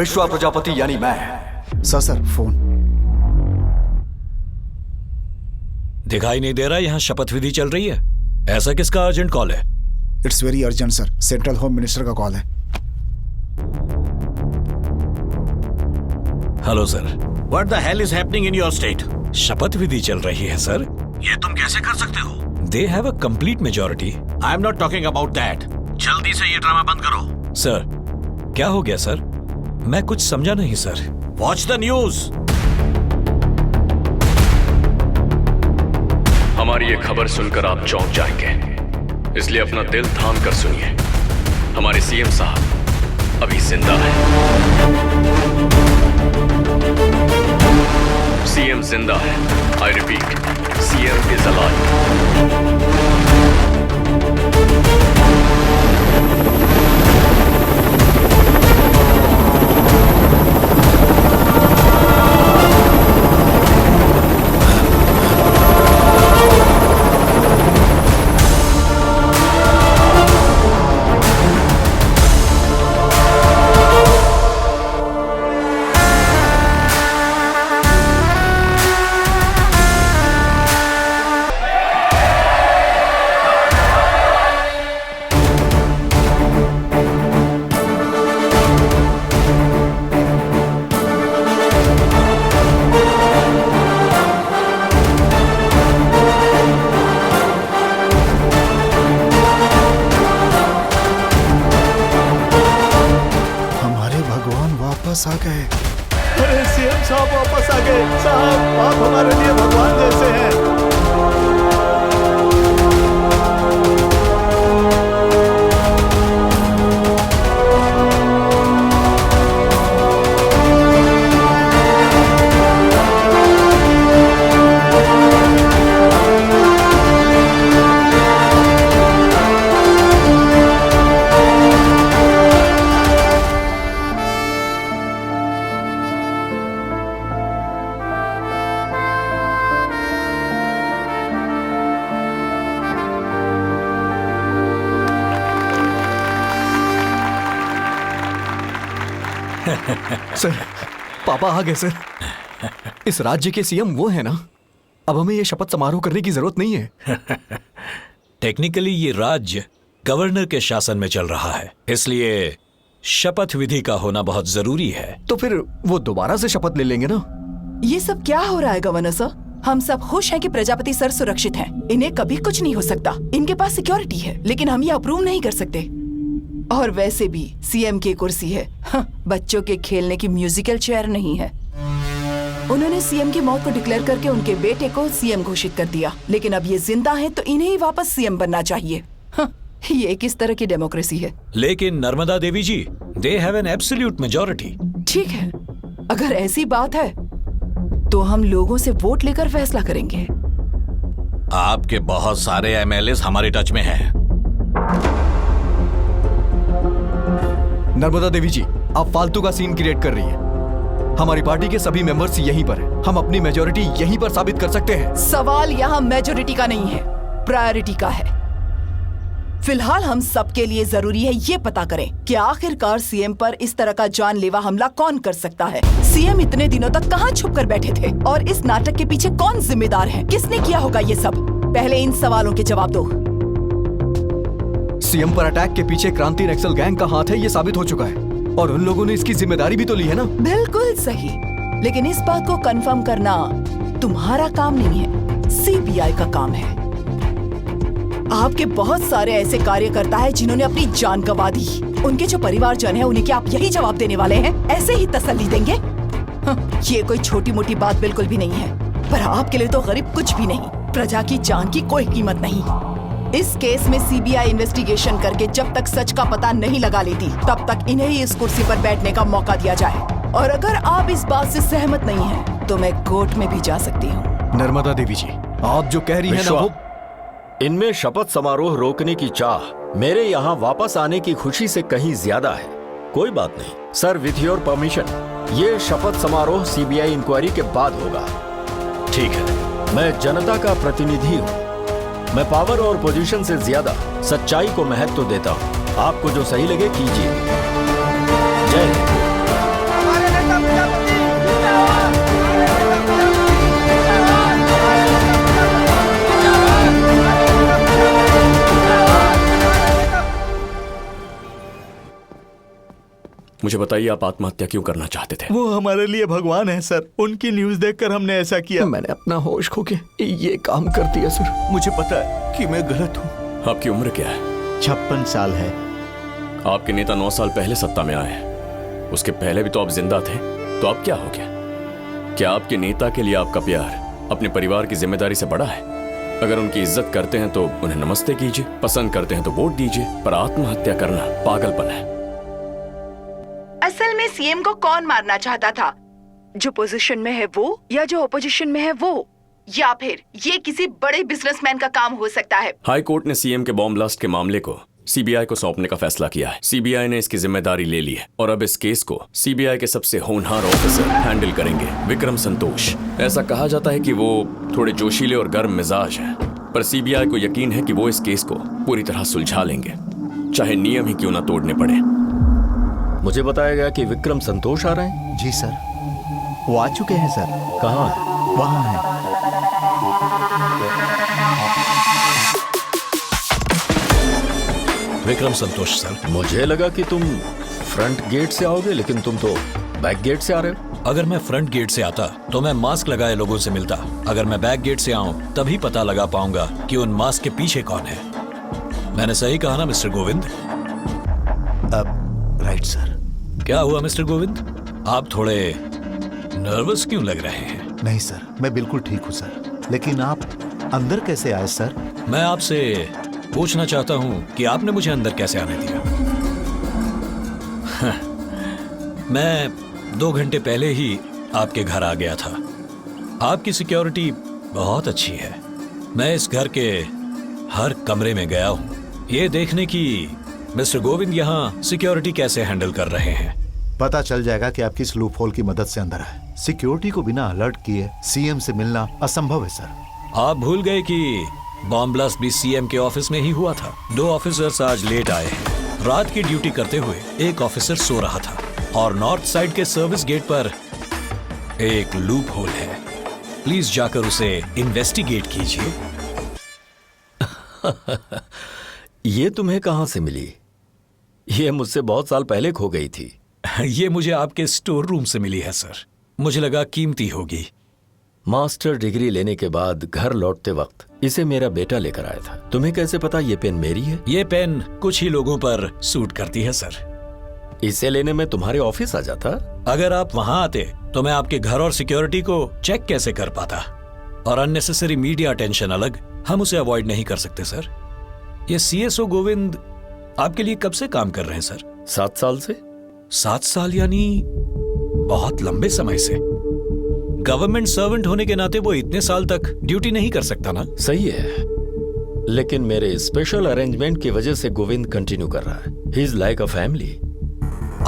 विश्वा प्रजापति यानी मैं। सर फोन दिखाई नहीं दे रहा यहाँ शपथ विधि चल रही है। ऐसा किसका अर्जेंट कॉल है? It's very urgent sir, central home minister का कॉल है। Hello sir. What the hell is happening in your state? शपथ विधि चल रही है सर। ये तुम कैसे कर सकते हो? They have a complete majority. I am not talking about that. जल्दी से ये ड्रामा बंद करो। सर क्या हो गया सर? मैं कुछ समझा नहीं सर। Watch the news. हमारी ये खबर सुनकर आप चौंक जाएंगे, इसलिए अपना दिल थाम कर सुनिए। हमारे सीएम साहब अभी जिंदा हैं। सीएम जिंदा है। I repeat, CM is alive. वापस आ गए। अरे सीएम साहब वापस आ गए। साहब आप हमारे लिए भगवान जैसे हैं। सर पापा आ गए सर। इस राज्य के सीएम वो है ना? अब हमें ये शपथ समारोह करने की जरूरत नहीं है। टेक्निकली ये राज्य गवर्नर के शासन में चल रहा है, इसलिए शपथ विधि का होना बहुत जरूरी है। तो फिर वो दोबारा से शपथ ले लेंगे ना? ये सब क्या हो रहा है गवर्नर सर? हम सब खुश हैं कि प्रजापति सर सुरक्षित हैं। इन्हें कभी कुछ नहीं हो सकता। इनके पास सिक्योरिटी है, लेकिन हम ये अप्रूव नहीं कर सकते। और वैसे भी सीएम की कुर्सी है, बच्चों के खेलने की म्यूजिकल चेयर नहीं है। उन्होंने सीएम की मौत को डिक्लेयर करके उनके बेटे को सीएम घोषित कर दिया, लेकिन अब ये जिंदा हैं तो इन्हें ही वापस सीएम बनना चाहिए। ये किस तरह की डेमोक्रेसी है? लेकिन Narmada Devi ji, they have an absolute majority. ठीक है, अगर ऐसी बात है तो हम लोगों से वोट लेकर फैसला करेंगे। आपके बहुत सारे एमएलएस हमारे टच में हैं। नर्मदा देवी जी, आप फालतू का सीन क्रिएट कर रही हैं। हमारी पार्टी के सभी मेंबर्स यहीं पर हैं। हम अपनी मेजॉरिटी यहीं पर साबित कर सकते हैं। सवाल यहाँ मेजॉरिटी का नहीं है, प्रायोरिटी का है। फिलहाल हम सबके लिए जरूरी है ये पता करें कि आखिरकार सीएम पर इस तरह का जानलेवा हमला कौन कर सकता है। सीएम इतने दिनों तक कहाँ छुप कर बैठे थे और इस नाटक के पीछे कौन जिम्मेदार है? किसने किया होगा ये सब? पहले इन सवालों के जवाब दो। सीएम पर अटैक के पीछे क्रांति नक्सल गैंग का हाथ है, ये साबित हो चुका है। और उन लोगों ने इसकी जिम्मेदारी भी तो ली है ना? बिल्कुल सही, लेकिन इस बात को कंफर्म करना तुम्हारा काम नहीं है, सीबीआई का काम है। आपके बहुत सारे ऐसे कार्यकर्ता हैं जिन्होंने अपनी जान गंवा दी। उनके जो परिवारजन है उन्हें क्या आप यही जवाब देने वाले हैं? ऐसे ही तसल्ली देंगे? ये कोई छोटी मोटी बात बिल्कुल भी नहीं है, पर आपके लिए तो गरीब कुछ भी नहीं। प्रजा की जान की कोई कीमत नहीं। इस केस में सीबीआई इन्वेस्टिगेशन करके जब तक सच का पता नहीं लगा लेती, तब तक इन्हें ही इस कुर्सी पर बैठने का मौका दिया जाए। और अगर आप इस बात से सहमत नहीं हैं, तो मैं कोर्ट में भी जा सकती हूँ। नर्मदा देवी जी, आप जो कह रही हैं ना वो... इनमें शपथ समारोह रोकने की चाह मेरे यहाँ वापस आने की खुशी से कहीं ज्यादा है। कोई बात नहीं सर, विथ योर परमिशन ये शपथ समारोह सीबीआई इंक्वायरी के बाद होगा। ठीक है। मैं जनता का प्रतिनिधि हूँ। मैं पावर और पोजीशन से ज्यादा सच्चाई को महत्व देता हूँ। आपको जो सही लगे कीजिए। जय हिंद। मुझे बताइए, आप आत्महत्या क्यों करना चाहते थे? वो हमारे लिए भगवान है सर। उनकी न्यूज देखकर हमने ऐसा किया। मैंने अपना होश खो के ये काम कर दिया सर। मुझे पता है कि मैं गलत हूँ। आपकी उम्र क्या है? 56 साल है। आपके नेता 9 साल पहले सत्ता में आए हैं। उसके पहले भी तो आप जिंदा थे, तो अब क्या हो गया? क्या आपके नेता के लिए आपका प्यार अपने परिवार की जिम्मेदारी से बड़ा है? अगर उनकी इज्जत करते हैं तो उन्हें नमस्ते कीजिए, पसंद करते हैं तो वोट दीजिए, पर आत्महत्या करना पागलपन है। असल में सीएम को कौन मारना चाहता था? जो पोजीशन में है वो, या जो ऑपोजिशन में है वो, या फिर ये किसी बड़े बिजनेसमैन का काम हो सकता है। हाई कोर्ट ने सीएम के बॉम्ब ब्लास्ट के मामले को सीबीआई को सौंपने का फैसला किया है। सीबीआई ने इसकी जिम्मेदारी ले ली है और अब इस केस को सीबीआई के सबसे होनहार ऑफिसर हैंडल करेंगे, विक्रम संतोष। ऐसा कहा जाता है कि वो थोड़े जोशीले और गर्म मिजाज हैं, पर सीबीआई को यकीन है कि वो इस केस को पूरी तरह सुलझा लेंगे, चाहे नियम ही क्यों ना तोड़ने पड़े। मुझे बताया गया कि विक्रम संतोष आ रहे हैं। जी सर, वो आ चुके हैं सर। कहाँ है? वहाँ है। विक्रम संतोष सर। मुझे लगा कि तुम फ्रंट गेट से आओगे, लेकिन तुम तो बैक गेट से आ रहे हो। अगर मैं फ्रंट गेट से आता तो मैं मास्क लगाए लोगों से मिलता। अगर मैं बैक गेट से आऊं तभी पता लगा पाऊंगा कि उन मास्क के पीछे कौन है। मैंने सही कहा ना मिस्टर गोविंद? Right sir. क्या हुआ मिस्टर गोविंद, आप थोड़े नर्वस क्यों लग रहे हैं? नहीं सर, मैं बिल्कुल ठीक हूँ सर। लेकिन आप अंदर कैसे आए सर? मैं आपसे पूछना चाहता हूं कि आपने मुझे अंदर कैसे आने दिया? मैं 2 घंटे पहले ही आपके घर आ गया था। आपकी सिक्योरिटी बहुत अच्छी है। मैं इस घर के हर कमरे में गया हूं, ये देखने की मिस्टर गोविंद यहाँ सिक्योरिटी कैसे हैंडल कर रहे हैं। पता चल जाएगा कि आप किस लूप होल की मदद से अंदर आए। सिक्योरिटी को बिना अलर्ट किए सीएम से मिलना असंभव है सर। आप भूल गए कि बॉम्ब ब्लास्ट भी सीएम के ऑफिस में ही हुआ था। 2 ऑफिसर्स आज लेट आए हैं। रात की ड्यूटी करते हुए एक ऑफिसर सो रहा था और नॉर्थ साइड के सर्विस गेट पर एक लूप होल है। प्लीज जाकर उसे इन्वेस्टिगेट कीजिए। ये तुम्हें कहां से मिली? ये मुझसे बहुत साल पहले खो गई थी। ये मुझे आपके स्टोर रूम से मिली है सर। मुझे लगा कीमती होगी। मास्टर डिग्री लेने के बाद घर लौटते वक्त इसे मेरा बेटा लेकर आया था। तुम्हें कैसे पता ये पेन मेरी है? ये पेन कुछ ही लोगों पर सूट करती है सर। इसे लेने में तुम्हारे ऑफिस आ जाता। अगर आप वहां आते तो मैं आपके घर और सिक्योरिटी को चेक कैसे कर पाता? और अननेसेसरी मीडिया अटेंशन अलग, हम उसे अवॉइड नहीं कर सकते सर। ये सीएसओ गोविंद आपके लिए कब से काम कर रहे हैं सर? 7 साल से। 7 साल यानी बहुत लंबे समय से। गवर्नमेंट सर्वेंट होने के नाते वो इतने साल तक ड्यूटी नहीं कर सकता ना? सही है, लेकिन मेरे स्पेशल अरेंजमेंट की वजह से गोविंद कंटिन्यू कर रहा है। He is like a family.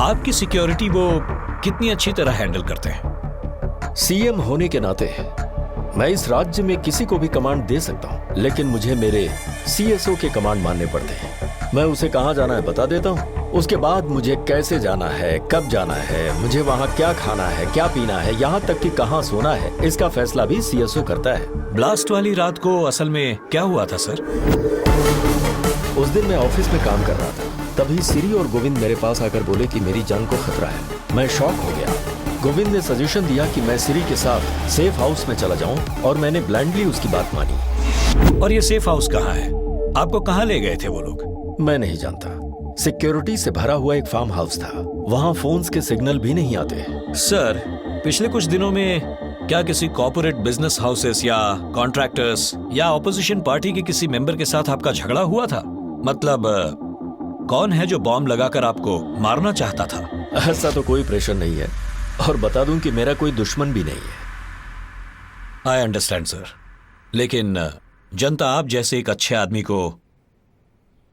आपकी सिक्योरिटी वो कितनी अच्छी तरह हैंडल करते हैं? सीएम होने के नाते मैं इस राज्य में किसी को भी कमांड दे सकता हूं, लेकिन मुझे मेरे सीएसओ के कमांड मानने पड़ते हैं। मैं उसे कहां जाना है बता देता हूं, उसके बाद मुझे कैसे जाना है, कब जाना है, मुझे वहां क्या खाना है, क्या पीना है, यहाँ तक कि कहां सोना है, इसका फैसला भी सीएसओ करता है। ब्लास्ट वाली रात को असल में क्या हुआ था सर? उस दिन मैं ऑफिस में काम कर रहा था, तभी सिरी और गोविंद मेरे पास आकर बोले कि मेरी जान को खतरा है। मैं शॉक हो गया। गोविंद ने सजेशन दिया कि मैं सिरी के साथ सेफ हाउस में चला जाऊं और मैंने ब्लाइंडली उसकी बात मानी। और ये सेफ हाउस कहाँ है? आपको कहाँ ले गए थे वो लोग? मैं नहीं जानता। सिक्योरिटी से भरा हुआ एक फार्म हाउस था, वहां फोन्स के सिग्नल भी नहीं आते। सर, पिछले कुछ दिनों में क्या किसी कॉर्पोरेट बिजनेस हाउसेस या कॉन्ट्रैक्टर्स या ऑपोजिशन पार्टी के किसी मेंबर के साथ आपका झगड़ा हुआ था? मतलब कौन है जो बॉम्ब लगाकर आपको मारना चाहता था? ऐसा तो कोई प्रेशर नहीं है, और बता दूं कि मेरा कोई दुश्मन भी नहीं है। आई अंडरस्टैंड सर, लेकिन जनता आप जैसे एक अच्छे आदमी को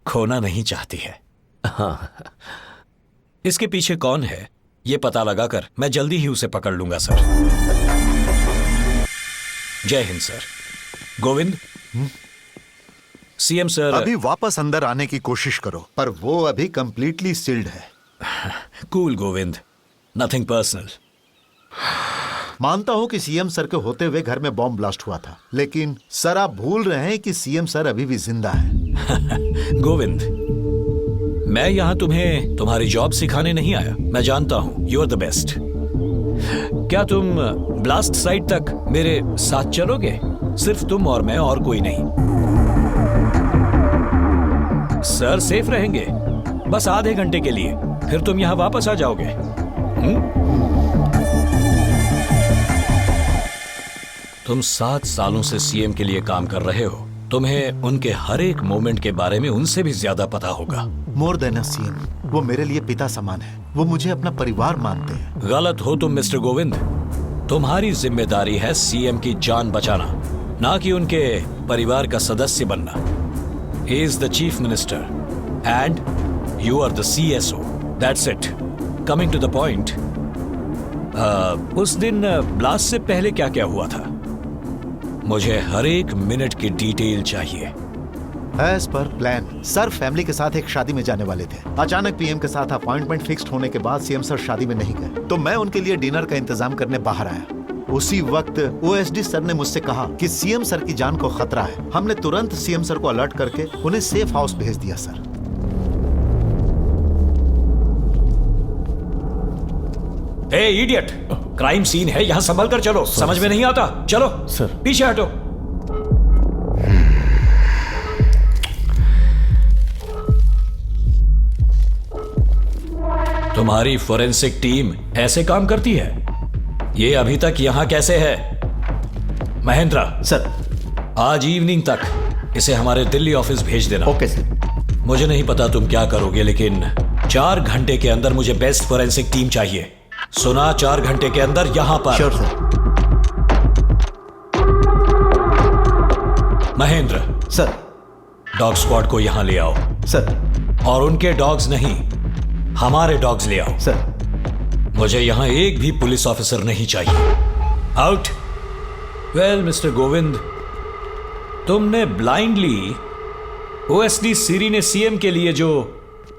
खोना नहीं चाहती है। हाँ। इसके पीछे कौन है ये पता लगाकर मैं जल्दी ही उसे पकड़ लूंगा सर। जय Hind sir. Govind, CM sir अभी वापस अंदर आने की कोशिश करो, पर वो अभी कंप्लीटली सील्ड है। Cool Govind, nothing personal. मानता हूं कि सीएम सर के होते हुए घर में बॉम्ब ब्लास्ट हुआ था, लेकिन सर आप भूल रहे हैं कि सीएम सर अभी भी जिंदा है। गोविंद, मैं यहाँ तुम्हें तुम्हारी जॉब सिखाने नहीं आया। मैं जानता हूँ यू आर द बेस्ट। क्या तुम ब्लास्ट साइट तक मेरे साथ चलोगे? सिर्फ तुम और मैं, और कोई नहीं। सर सेफ रहेंगे, बस आधे घंटे के लिए, फिर तुम यहाँ वापस आ जाओगे। तुम 7 सालों से सीएम के लिए काम कर रहे हो। तुम्हें उनके हर एक मोमेंट के बारे में उनसे भी ज्यादा पता होगा। मोर देन अ सीएम, वो मेरे लिए पिता समान है। वो मुझे अपना परिवार मानते हैं। गलत हो तुम मिस्टर गोविंद। तुम्हारी जिम्मेदारी है सीएम की जान बचाना, ना कि उनके परिवार का सदस्य बनना। He is the chief minister and you are the CSO। That's it. Coming to the point, उस दिन ब्लास्ट से पहले क्या क्या हुआ था? मुझे हर एक मिनट की डिटेल चाहिए। As per plan, sir family के साथ एक शादी में जाने वाले थे। अचानक पीएम के साथ अपॉइंटमेंट फिक्स्ड होने के बाद सीएम सर शादी में नहीं गए, तो मैं उनके लिए डिनर का इंतजाम करने बाहर आया। उसी वक्त OSD सर ने मुझसे कहा कि सीएम सर की जान को खतरा है। हमने तुरंत सीएम सर को अलर्ट करके उन्हें सेफ हाउस भेज दिया सर। ए इडियट, क्राइम सीन है, यहां संभल कर चलो। समझ में नहीं आता? चलो सर। पीछे हटो। तुम्हारी फोरेंसिक टीम ऐसे काम करती है? ये अभी तक यहां कैसे है? महेंद्र सर। आज इवनिंग तक इसे हमारे दिल्ली ऑफिस भेज देना। Okay sir. मुझे नहीं पता तुम क्या करोगे, लेकिन 4 घंटे के अंदर मुझे बेस्ट फोरेंसिक टीम चाहिए। सुना? 4 घंटे के अंदर यहां पर। Sure sir. Mahendra sir. Dog squad को यहां ले आओ। सर। और उनके डॉग्स नहीं, हमारे डॉग्स ले आओ। सर। मुझे यहां एक भी पुलिस ऑफिसर नहीं चाहिए। आउट। वेल मिस्टर गोविंद, तुमने ब्लाइंडली OSD सीरी ने सीएम के लिए जो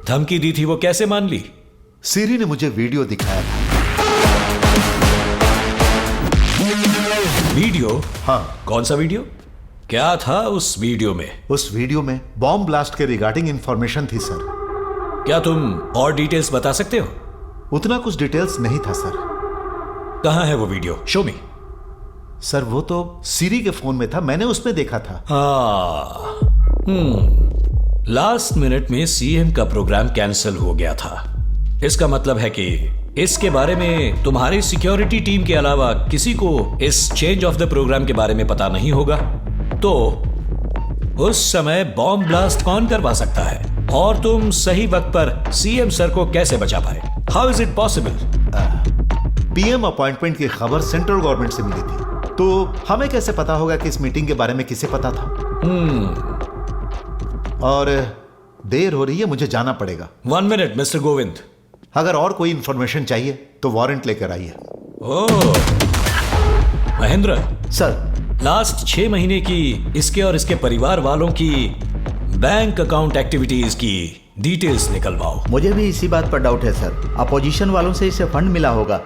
धमकी दी थी वो कैसे मान ली? सीरी ने मुझे वीडियो दिखाया था। वीडियो? हाँ। कौन सा वीडियो? क्या था उस वीडियो में? उस वीडियो में बॉम्ब ब्लास्ट के रिगार्डिंग इंफॉर्मेशन थी सर। क्या तुम और डिटेल्स बता सकते हो? उतना कुछ डिटेल्स नहीं था सर। कहां है वो वीडियो? शो मी। सर वो तो सीरी के फोन में था, मैंने उसमें देखा था। लास्ट मिनट में सीएम का प्रोग्राम कैंसिल हो गया था। इसका मतलब है कि इसके बारे में तुम्हारी सिक्योरिटी टीम के अलावा किसी को इस चेंज ऑफ द प्रोग्राम के बारे में पता नहीं होगा। तो उस समय बॉम्ब ब्लास्ट कौन करवा सकता है? और तुम सही वक्त पर सीएम सर को कैसे बचा पाए? How is it possible? PM appointment की खबर सेंट्रल गवर्नमेंट से मिली थी, तो हमें कैसे पता होगा कि इस मीटिंग के बारे में किसे पता था? और देर हो रही है, मुझे जाना पड़ेगा। 1 मिनट मिस्टर गोविंद। अगर और कोई इंफॉर्मेशन चाहिए तो वारंट लेकर आइए। ओह महेंद्र सर। लास्ट 6 महीने की इसके और इसके परिवार वालों की बैंक अकाउंट एक्टिविटीज की डिटेल्स निकलवाओ। मुझे भी इसी बात पर डाउट है सर। अपोजिशन वालों से इसे फंड मिला होगा।